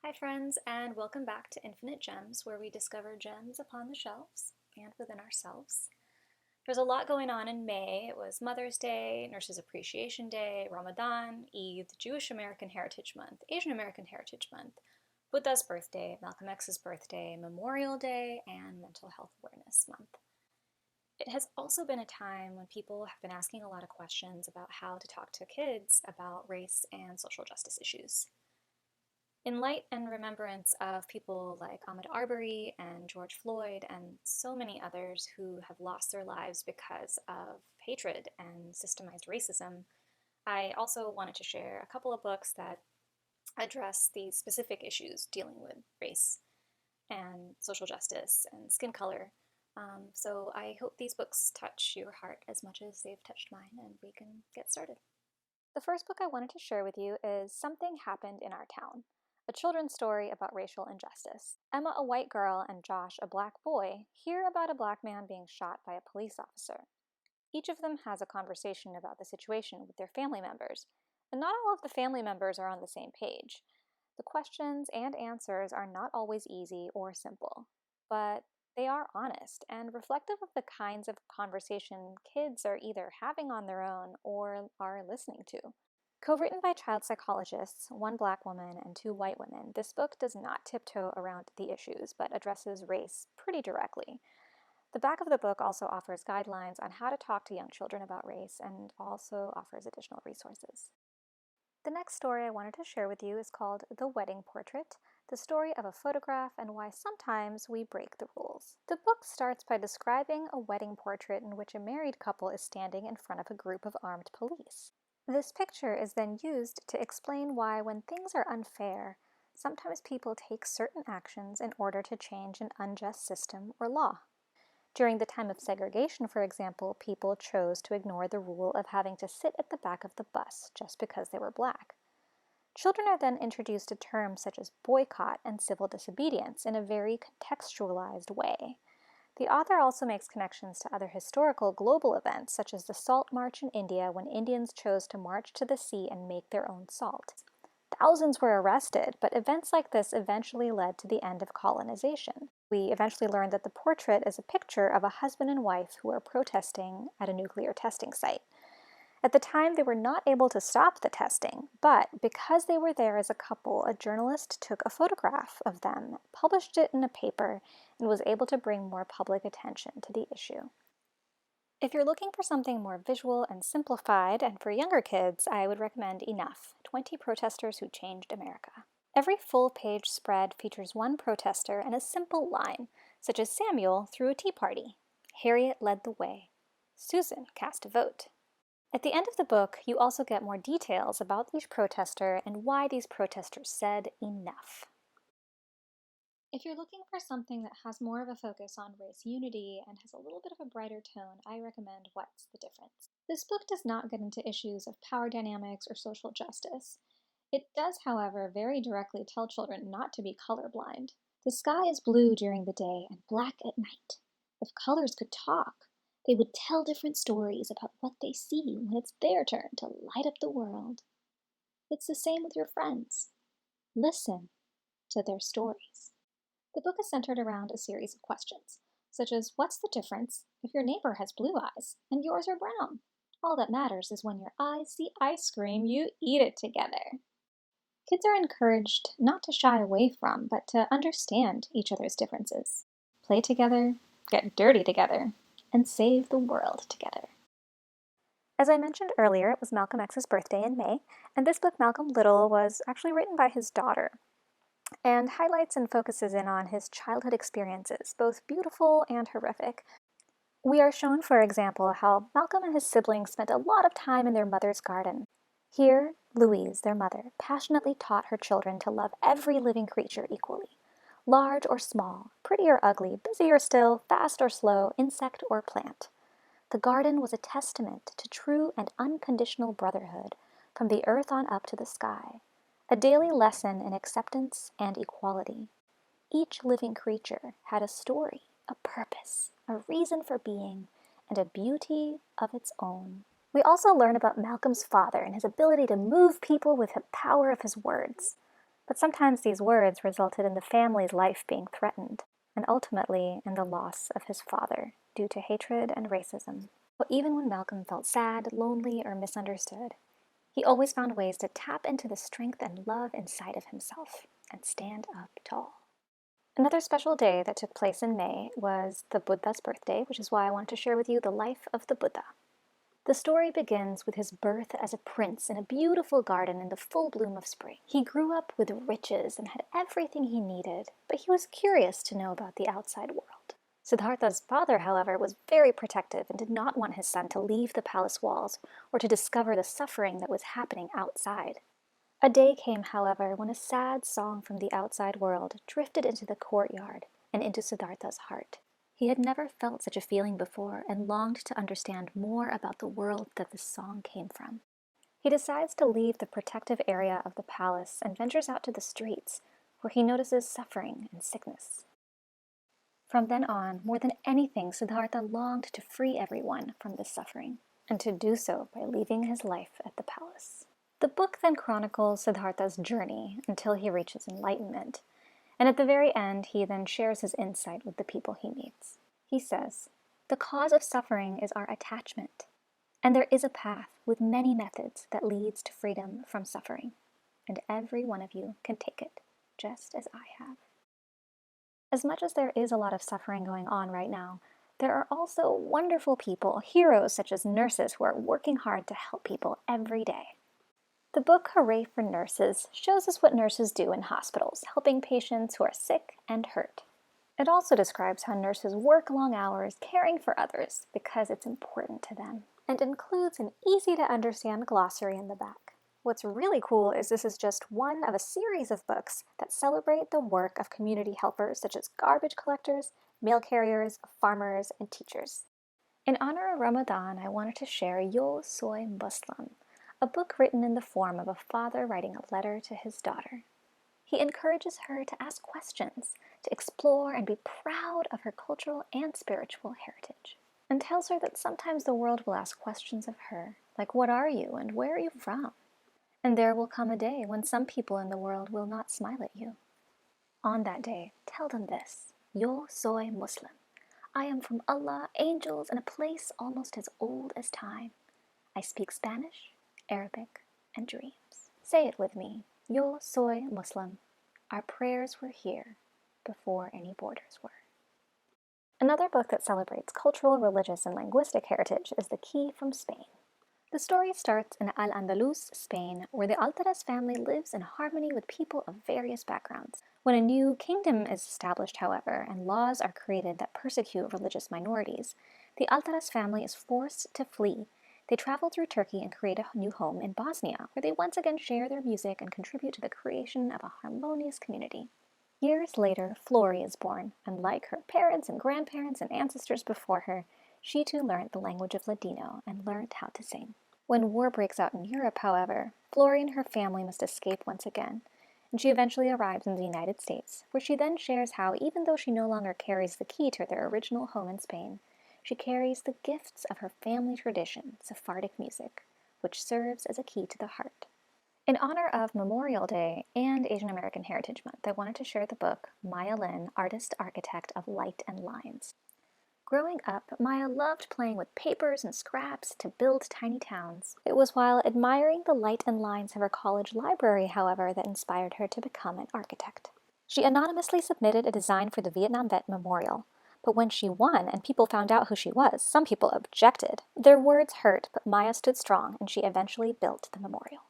Hi, friends, and welcome back to Infinite Gems, where we discover gems upon the shelves and within ourselves. There's a lot going on in May. It was Mother's Day, Nurses Appreciation Day, Ramadan, Eid, Jewish American Heritage Month, Asian American Heritage Month, Buddha's birthday, Malcolm X's birthday, Memorial Day, and Mental Health Awareness Month. It has also been a time when people have been asking a lot of questions about how to talk to kids about race and social justice issues. In light and remembrance of people like Ahmaud Arbery and George Floyd and so many others who have lost their lives because of hatred and systemized racism, I also wanted to share a couple of books that address these specific issues dealing with race and social justice and skin color. So I hope these books touch your heart as much as they've touched mine, and we can get started. The first book I wanted to share with you is Something Happened in Our Town, a children's story about racial injustice. Emma, a white girl, and Josh, a black boy, hear about a black man being shot by a police officer. Each of them has a conversation about the situation with their family members, and not all of the family members are on the same page. The questions and answers are not always easy or simple, but they are honest and reflective of the kinds of conversation kids are either having on their own or are listening to. Co-written by child psychologists, one black woman and two white women, this book does not tiptoe around the issues, but addresses race pretty directly. The back of the book also offers guidelines on how to talk to young children about race and also offers additional resources. The next story I wanted to share with you is called The Wedding Portrait, the story of a photograph and why sometimes we break the rules. The book starts by describing a wedding portrait in which a married couple is standing in front of a group of armed police. This picture is then used to explain why, when things are unfair, sometimes people take certain actions in order to change an unjust system or law. During the time of segregation, for example, people chose to ignore the rule of having to sit at the back of the bus just because they were black. Children are then introduced to terms such as boycott and civil disobedience in a very contextualized way. The author also makes connections to other historical global events, such as the Salt March in India, when Indians chose to march to the sea and make their own salt. Thousands were arrested, but events like this eventually led to the end of colonization. We eventually learned that the portrait is a picture of a husband and wife who are protesting at a nuclear testing site. At the time, they were not able to stop the testing, but because they were there as a couple, a journalist took a photograph of them, published it in a paper, and was able to bring more public attention to the issue. If you're looking for something more visual and simplified, and for younger kids, I would recommend Enough: 20 Protesters Who Changed America. Every full-page spread features one protester and a simple line, such as Samuel threw a tea party, Harriet led the way, Susan cast a vote. At the end of the book, you also get more details about each protester and why these protesters said enough. If you're looking for something that has more of a focus on race unity and has a little bit of a brighter tone, I recommend What's the Difference? This book does not get into issues of power dynamics or social justice. It does, however, very directly tell children not to be colorblind. The sky is blue during the day and black at night. If colors could talk, they would tell different stories about what they see when it's their turn to light up the world. It's the same with your friends. Listen to their stories. The book is centered around a series of questions, such as what's the difference if your neighbor has blue eyes and yours are brown? All that matters is when your eyes see ice cream, you eat it together. Kids are encouraged not to shy away from, but to understand each other's differences. Play together, get dirty together, and save the world together. As I mentioned earlier, it was Malcolm X's birthday in May, and this book, Malcolm Little, was actually written by his daughter and highlights and focuses in on his childhood experiences, both beautiful and horrific. We are shown, for example, how Malcolm and his siblings spent a lot of time in their mother's garden. Here, Louise, their mother, passionately taught her children to love every living creature equally, large or small, pretty or ugly, busy or still, fast or slow, insect or plant. The garden was a testament to true and unconditional brotherhood, from the earth on up to the sky, a daily lesson in acceptance and equality. Each living creature had a story, a purpose, a reason for being, and a beauty of its own. We also learn about Malcolm's father and his ability to move people with the power of his words. But sometimes these words resulted in the family's life being threatened, and ultimately in the loss of his father due to hatred and racism. But even when Malcolm felt sad, lonely, or misunderstood, he always found ways to tap into the strength and love inside of himself and stand up tall. Another special day that took place in May was the Buddha's birthday, which is why I wanted to share with you the life of the Buddha. The story begins with his birth as a prince in a beautiful garden in the full bloom of spring. He grew up with riches and had everything he needed, but he was curious to know about the outside world. Siddhartha's father, however, was very protective and did not want his son to leave the palace walls or to discover the suffering that was happening outside. A day came, however, when a sad song from the outside world drifted into the courtyard and into Siddhartha's heart. He had never felt such a feeling before and longed to understand more about the world that the song came from. He decides to leave the protective area of the palace and ventures out to the streets, where he notices suffering and sickness. From then on, more than anything, Siddhartha longed to free everyone from this suffering, and to do so by leaving his life at the palace. The book then chronicles Siddhartha's journey until he reaches enlightenment, and at the very end, he then shares his insight with the people he meets. He says, "The cause of suffering is our attachment, and there is a path with many methods that leads to freedom from suffering, and every one of you can take it, just as I have." As much as there is a lot of suffering going on right now, there are also wonderful people, heroes such as nurses who are working hard to help people every day. The book Hooray for Nurses shows us what nurses do in hospitals, helping patients who are sick and hurt. It also describes how nurses work long hours caring for others because it's important to them, and includes an easy-to-understand glossary in the back. What's really cool is this is just one of a series of books that celebrate the work of community helpers such as garbage collectors, mail carriers, farmers, and teachers. In honor of Ramadan, I wanted to share Yo Soy Muslim, a book written in the form of a father writing a letter to his daughter. He encourages her to ask questions, to explore and be proud of her cultural and spiritual heritage, and tells her that sometimes the world will ask questions of her, like what are you and where are you from? And there will come a day when some people in the world will not smile at you. On that day, tell them this: Yo soy Muslim. I am from Allah, angels, and a place almost as old as time. I speak Spanish, Arabic, and dreams. Say it with me. Yo soy Muslim. Our prayers were here before any borders were. Another book that celebrates cultural, religious, and linguistic heritage is The Key from Spain. The story starts in Al-Andalus, Spain, where the Alcaraz family lives in harmony with people of various backgrounds. When a new kingdom is established, however, and laws are created that persecute religious minorities, the Alcaraz family is forced to flee. They travel through Turkey and create a new home in Bosnia, where they once again share their music and contribute to the creation of a harmonious community. Years later, Flori is born, and like her parents and grandparents and ancestors before her, she too learned the language of Ladino and learned how to sing. When war breaks out in Europe, however, Flori and her family must escape once again, and she eventually arrives in the United States, where she then shares how, even though she no longer carries the key to their original home in Spain, she carries the gifts of her family tradition, Sephardic music, which serves as a key to the heart. In honor of Memorial Day and Asian American Heritage Month, I wanted to share the book Maya Lin, Artist Architect of Light and Lines. Growing up, Maya loved playing with papers and scraps to build tiny towns. It was while admiring the light and lines of her college library, however, that inspired her to become an architect. She anonymously submitted a design for the Vietnam Vet Memorial, but when she won and people found out who she was, some people objected. Their words hurt, but Maya stood strong and she eventually built the memorial.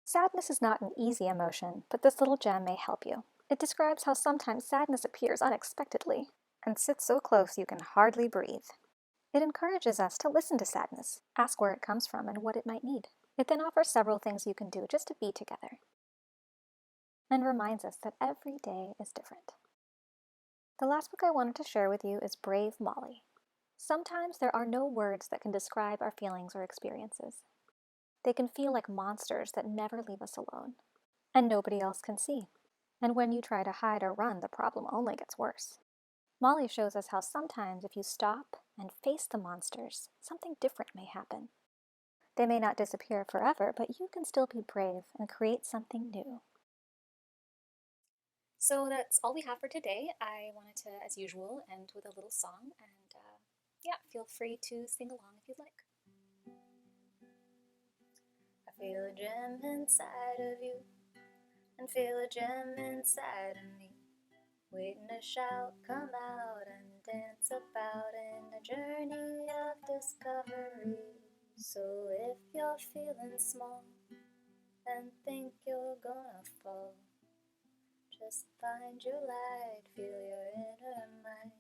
Sadness is not an easy emotion, but this little gem may help you. It describes how sometimes sadness appears unexpectedly and sits so close you can hardly breathe. It encourages us to listen to sadness, ask where it comes from and what it might need. It then offers several things you can do just to be together, and reminds us that every day is different. The last book I wanted to share with you is Brave Molly. Sometimes there are no words that can describe our feelings or experiences. They can feel like monsters that never leave us alone, and nobody else can see. And when you try to hide or run, the problem only gets worse. Molly shows us how sometimes if you stop and face the monsters, something different may happen. They may not disappear forever, but you can still be brave and create something new. So that's all we have for today. I wanted to, as usual, end with a little song, and yeah, feel free to sing along if you'd like. I feel a gem inside of you, and feel a gem inside of me, waiting to shout, come out, and dance about in a journey of discovery. So if you're feeling small and think you're gonna fall, just find your light, feel your inner might,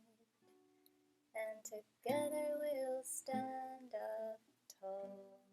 and together we'll stand up tall.